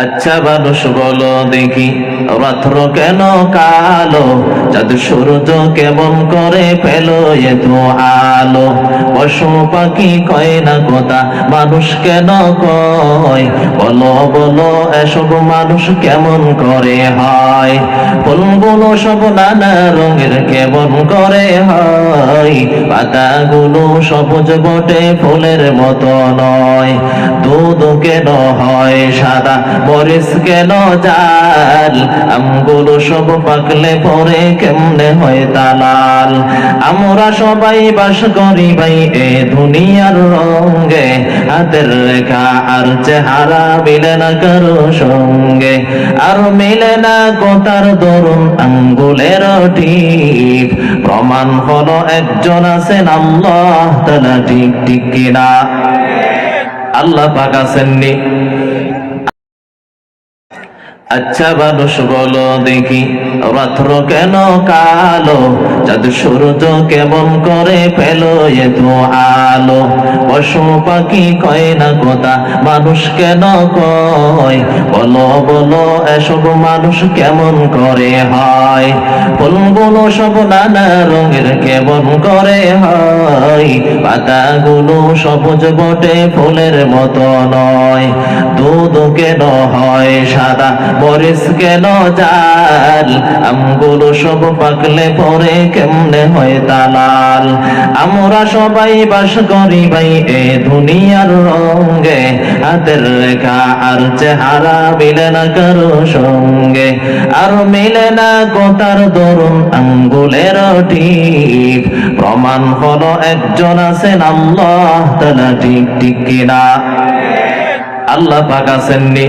আচ্ছা মানুষ বলো দেখি, রাত্র কেন কালো, চাঁদ সূর্য কেমন করে পেল এত আলো? পশু পাখি কয় না কথা, মানুষ কেন কয়? বলো বলো এসব মানুষ কেমন করে হয়? ফুলগুলো সব নানা রঙের কেমন করে হয়? পাতাগুলো সবুজ বটে ফুলের মতো নয়। দুধ কেন হয় সাদা, মরিচ কেন জাল? আমগুলো সব পাকলে পরে কেমনে হয় তা লাল? আমরা সবাই বাস করি ভাই এ দুনিয়ার রঙে, হাতের রেখা আর চেহারা মিলে না কারো সঙ্গে। আর মিলে না কথার দরুন আঙ্গুলের টিপ, প্রমাণ হলো একজন আছেন আল্লাহ তাআলা, ঠিক ঠিক কিনা? আল্লাহ পাক আছেননি? আচ্ছা মানুষ বলো দেখি, রাত্র কেন কালো, চাঁদ সূর্য কেমন করে পেল এত আলো? পশু পাখি কয় না কথা, মানুষ কেন কয়? বলো বলো এসব মানুষ কেমন করে হয়? ফুলগুলো সব নানা রঙের কেমন করে হয়? পাতাগুলো সবুজ বটে ফুলের মতো নয়। দুধ কেন হয় সাদা, মরিচ কেন জাল? আমগুলো সব পাকলে পরে কেমনে হয় তা লাল? আমরা সবাই বাস করি ভাই এ দুনিয়ার রঙে, হাতের রেখা আর চেহারা মিলে না কারো সঙ্গে। আর মিলে না কথার দরুন আঙ্গুলের টিপ, প্রমাণ হলো একজন আছেন আল্লাহ তাআলা, ঠিক ঠিক কিনা? আল্লাহ পাক আছেননি?